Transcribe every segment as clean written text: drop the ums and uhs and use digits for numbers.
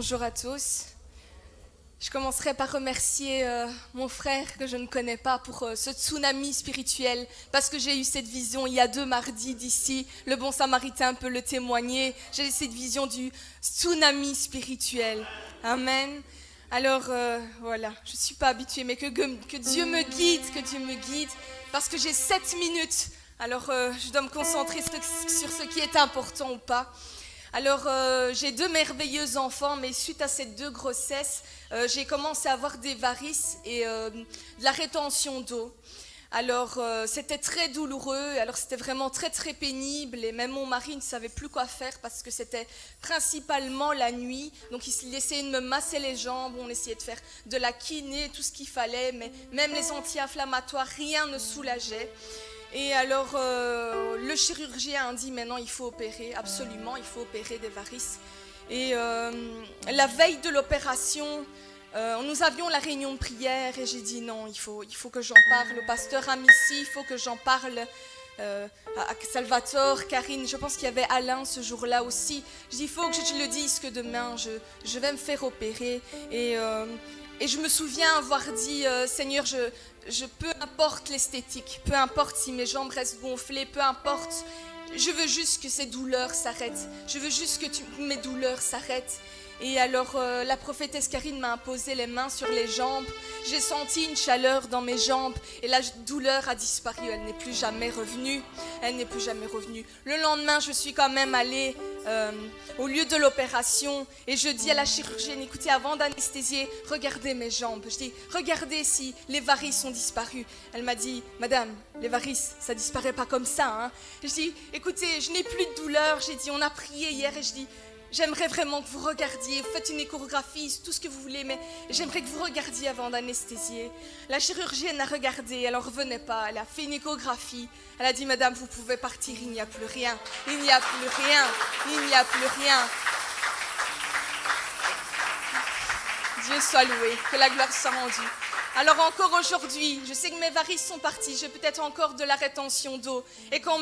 Bonjour à tous. Je commencerai par remercier mon frère que je ne connais pas pour ce tsunami spirituel, parce que j'ai eu cette vision il y a 2 mardis d'ici. Le bon samaritain peut le témoigner. J'ai eu cette vision du tsunami spirituel. Amen. Alors voilà, je ne suis pas habituée, mais que Dieu me guide, parce que j'ai 7 minutes. Alors je dois me concentrer sur ce qui est important ou pas. Alors, j'ai 2 merveilleux enfants, mais suite à ces 2 grossesses, j'ai commencé à avoir des varices et de la rétention d'eau. Alors, c'était très douloureux, alors c'était vraiment très très pénible et même mon mari ne savait plus quoi faire parce que c'était principalement la nuit. Donc, il essayait de me masser les jambes, on essayait de faire de la kiné, tout ce qu'il fallait, mais même les anti-inflammatoires, rien ne soulageait. Et alors, le chirurgien a dit maintenant il faut opérer, absolument, il faut opérer des varices. Et la veille de l'opération, nous avions la réunion de prière et j'ai dit non, il faut que j'en parle au pasteur Amici, il faut que j'en parle à Salvatore, Karine, je pense qu'il y avait Alain ce jour-là aussi. Je dis il faut que je te le dise que demain je vais me faire opérer. Et je me souviens avoir dit Seigneur, peu importe l'esthétique, peu importe si mes jambes restent gonflées, peu importe, je veux juste que ces douleurs s'arrêtent. Je veux juste que mes douleurs s'arrêtent. Et alors la prophétesse Karine m'a imposé les mains sur les jambes. J'ai senti une chaleur dans mes jambes et la douleur a disparu. Elle n'est plus jamais revenue. Elle n'est plus jamais revenue. Le lendemain, je suis quand même allée au lieu de l'opération et je dis à la chirurgienne, écoutez, avant d'anesthésier, regardez mes jambes. Je dis, regardez si les varices ont disparu. Elle m'a dit, madame, les varices, ça disparaît pas comme ça. Hein. Je dis, écoutez, je n'ai plus de douleur. J'ai dit, on a prié hier et je dis, j'aimerais vraiment que vous regardiez, vous faites une échographie, tout ce que vous voulez, mais j'aimerais que vous regardiez avant d'anesthésier. La chirurgienne a regardé, elle n'en revenait pas, elle a fait une échographie. Elle a dit, madame, vous pouvez partir, il n'y a plus rien, il n'y a plus rien, il n'y a plus rien. Dieu soit loué, que la gloire soit rendue. Alors encore aujourd'hui, je sais que mes varices sont parties, j'ai peut-être encore de la rétention d'eau. Et quand on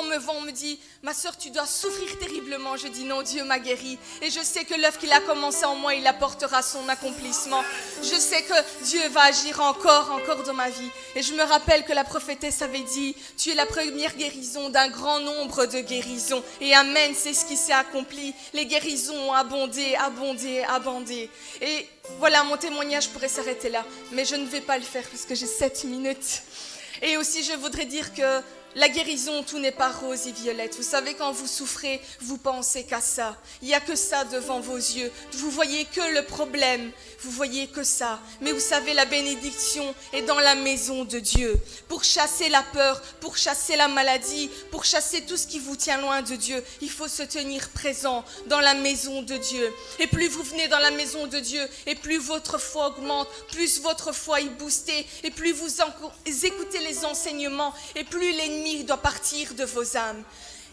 me voit, on me dit, ma sœur, tu dois souffrir terriblement. Je dis non, Dieu m'a guérie. Et je sais que l'œuvre qu'il a commencé en moi, il apportera son accomplissement. Je sais que Dieu va agir encore dans ma vie. Et je me rappelle que la prophétesse avait dit, tu es la première guérison d'un grand nombre de guérisons. Et amen, c'est ce qui s'est accompli. Les guérisons ont abondé. Et voilà, mon témoignage pourrait s'arrêter là. Mais je ne vais pas le faire parce que j'ai 7 minutes. Et aussi, je voudrais dire que la guérison, tout n'est pas rose et violette. Vous savez, quand vous souffrez, vous pensez qu'à ça. Il n'y a que ça devant vos yeux. Vous voyez que le problème. Vous voyez que ça. Mais vous savez, la bénédiction est dans la maison de Dieu. Pour chasser la peur, pour chasser la maladie, pour chasser tout ce qui vous tient loin de Dieu, il faut se tenir présent dans la maison de Dieu. Et plus vous venez dans la maison de Dieu, et plus votre foi augmente, plus votre foi est boostée, et plus vous écoutez les enseignements, et plus l'ennemi doit partir de vos âmes.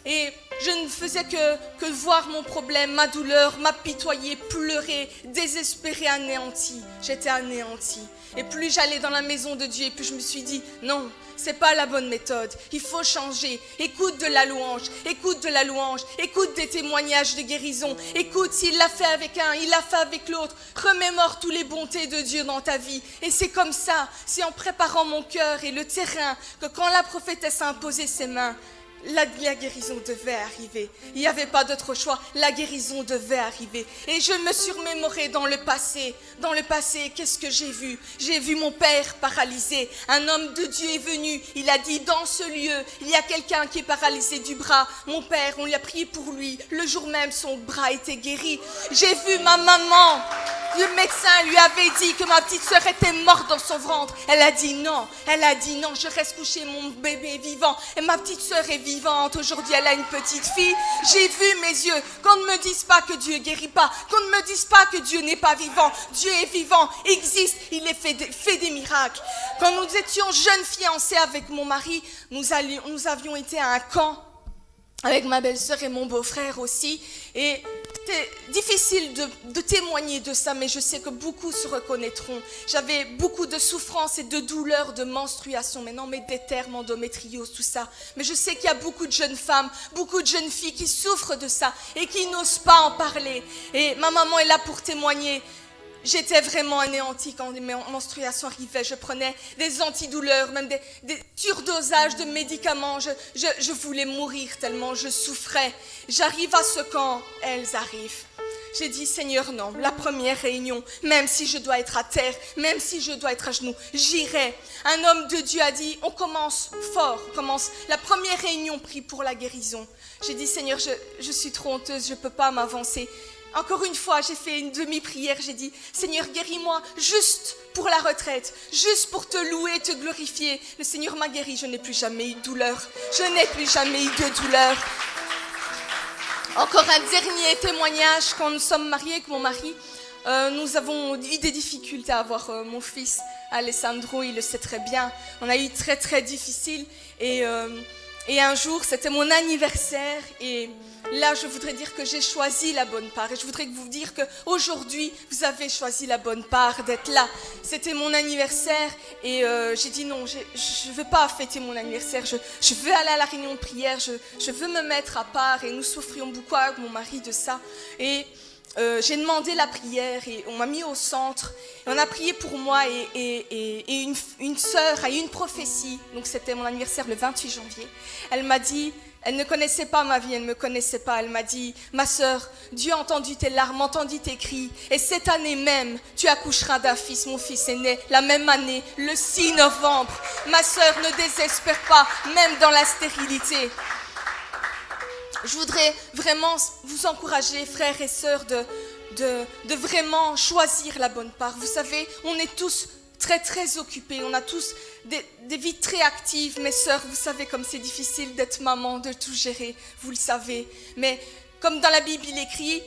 Et je ne faisais que voir mon problème, ma douleur, m'apitoyer, pleurer, désespérer, anéanti. J'étais anéantie. Et plus j'allais dans la maison de Dieu, et plus je me suis dit, non, c'est pas la bonne méthode. Il faut changer. Écoute de la louange, écoute des témoignages de guérison. Écoute, s'il l'a fait avec un, il l'a fait avec l'autre. Remémore tous les bontés de Dieu dans ta vie. Et c'est comme ça, c'est en préparant mon cœur et le terrain, que quand la prophétesse a imposé ses mains, la guérison devait arriver. Il n'y avait pas d'autre choix. La guérison devait arriver. Et je me suis remémorée dans le passé. Dans le passé, qu'est-ce que j'ai vu? J'ai vu mon père paralysé. Un homme de Dieu est venu. Il a dit, dans ce lieu, il y a quelqu'un qui est paralysé du bras. Mon père, on lui a prié pour lui. Le jour même, son bras était guéri. J'ai vu ma maman. Le médecin lui avait dit que ma petite sœur était morte dans son ventre. Elle a dit non, je reste couchée, mon bébé est vivant. Et ma petite sœur est vivante, aujourd'hui elle a une petite fille. J'ai vu mes yeux, qu'on ne me dise pas que Dieu guérit pas, qu'on ne me dise pas que Dieu n'est pas vivant. Dieu est vivant, existe, il fait des miracles. Quand nous étions jeunes fiancés avec mon mari, nous avions été à un camp avec ma belle-sœur et mon beau-frère aussi. Et c'est difficile de témoigner de ça, mais je sais que beaucoup se reconnaîtront. J'avais beaucoup de souffrances et de douleurs de menstruation, maintenant mes termes, endométriose, tout ça. Mais je sais qu'il y a beaucoup de jeunes femmes, beaucoup de jeunes filles qui souffrent de ça et qui n'osent pas en parler. Et ma maman est là pour témoigner. J'étais vraiment anéantie quand mes menstruations arrivaient. Je prenais des antidouleurs, même des surdosages de médicaments. Je voulais mourir tellement je souffrais. J'arrive à ce camp, elles arrivent. J'ai dit, Seigneur, non, la première réunion, même si je dois être à terre, même si je dois être à genoux, j'irai. Un homme de Dieu a dit, on commence fort, on commence. La première réunion prie pour la guérison. J'ai dit, Seigneur, je suis trop honteuse, je ne peux pas m'avancer. Encore une fois, j'ai fait une demi-prière, j'ai dit, Seigneur, guéris-moi juste pour la retraite, juste pour te louer, te glorifier. Le Seigneur m'a guéri, je n'ai plus jamais eu de douleur, je n'ai plus jamais eu de douleur. Encore un dernier témoignage, quand nous sommes mariés avec mon mari, nous avons eu des difficultés à avoir mon fils Alessandro, il le sait très bien. On a eu très très difficile et un jour, c'était mon anniversaire et là, je voudrais dire que j'ai choisi la bonne part et je voudrais vous dire qu'aujourd'hui, vous avez choisi la bonne part d'être là. C'était mon anniversaire et j'ai dit non, je ne veux pas fêter mon anniversaire, je veux aller à la réunion de prière, je veux me mettre à part et nous souffrions beaucoup avec mon mari de ça. Et j'ai demandé la prière et on m'a mis au centre. Et on a prié pour moi et une sœur a eu une prophétie. Donc c'était mon anniversaire le 28 janvier. Elle m'a dit, elle ne connaissait pas ma vie, elle ne me connaissait pas. Elle m'a dit, ma sœur, Dieu a entendu tes larmes, entendu tes cris. Et cette année même, tu accoucheras d'un fils. Mon fils est né la même année, le 6 novembre. Ma sœur, ne désespère pas, même dans la stérilité. Je voudrais vraiment vous encourager, frères et sœurs, de vraiment choisir la bonne part. Vous savez, on est tous très très occupés, on a tous des vies très actives. Mes sœurs, vous savez comme c'est difficile d'être maman, de tout gérer, vous le savez. Mais comme dans la Bible il écrit,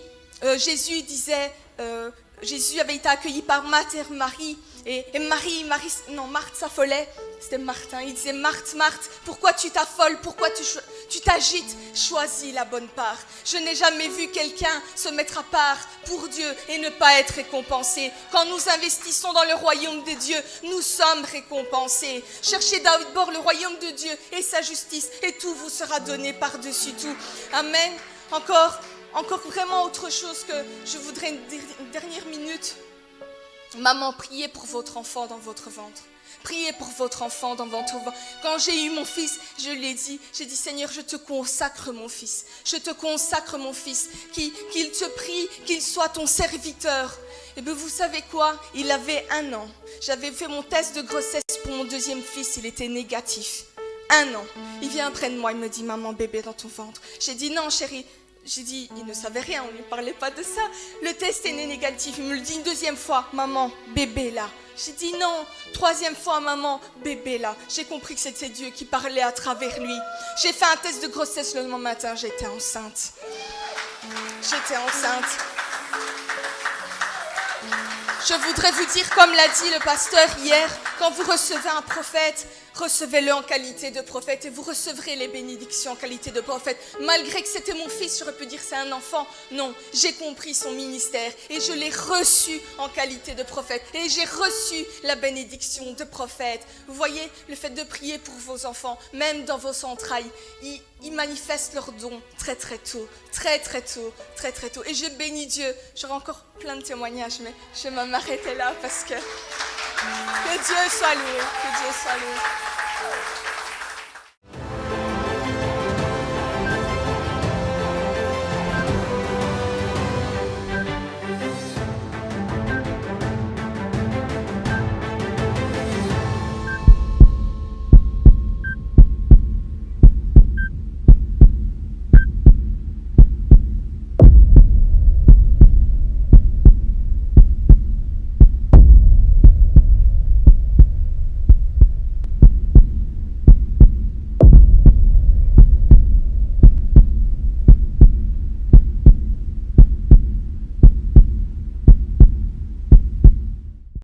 Jésus disait, Jésus avait été accueilli par Marie et Marthe s'affolait. C'était Martin, il disait, Marthe, pourquoi tu t'affoles, pourquoi tu t'agites, choisis la bonne part. Je n'ai jamais vu quelqu'un se mettre à part pour Dieu et ne pas être récompensé. Quand nous investissons dans le royaume de Dieu, nous sommes récompensés. Cherchez d'abord le royaume de Dieu et sa justice et tout vous sera donné par-dessus tout. Amen. Encore vraiment autre chose que je voudrais une dernière minute. Maman, priez pour votre enfant dans votre ventre. Priez pour votre enfant dans votre ventre. Quand j'ai eu mon fils, je l'ai dit, j'ai dit Seigneur, je te consacre mon fils. Je te consacre mon fils, qu'il te prie, qu'il soit ton serviteur. Et bien vous savez quoi? Il avait 1 an. J'avais fait mon test de grossesse pour mon deuxième fils, il était négatif. 1 an. Il vient près de moi, il me dit maman, bébé dans ton ventre. J'ai dit non chérie. J'ai dit, il ne savait rien, on ne lui parlait pas de ça. Le test est négatif, il me le dit une 2e fois, maman, bébé là. J'ai dit non, 3e fois, maman, bébé là. J'ai compris que c'était Dieu qui parlait à travers lui. J'ai fait un test de grossesse le lendemain matin, j'étais enceinte. J'étais enceinte. Je voudrais vous dire, comme l'a dit le pasteur hier, quand vous recevez un prophète, recevez-le en qualité de prophète et vous recevrez les bénédictions en qualité de prophète. Malgré que c'était mon fils, j'aurais pu dire c'est un enfant. Non, j'ai compris son ministère et je l'ai reçu en qualité de prophète et j'ai reçu la bénédiction de prophète. Vous voyez, le fait de prier pour vos enfants, même dans vos entrailles, ils manifestent leurs dons très très tôt, très très tôt, très très tôt. Et je bénis Dieu. J'aurais encore plein de témoignages, mais je vais m'arrêter là parce que Dieu soit loué, que Dieu soit loué.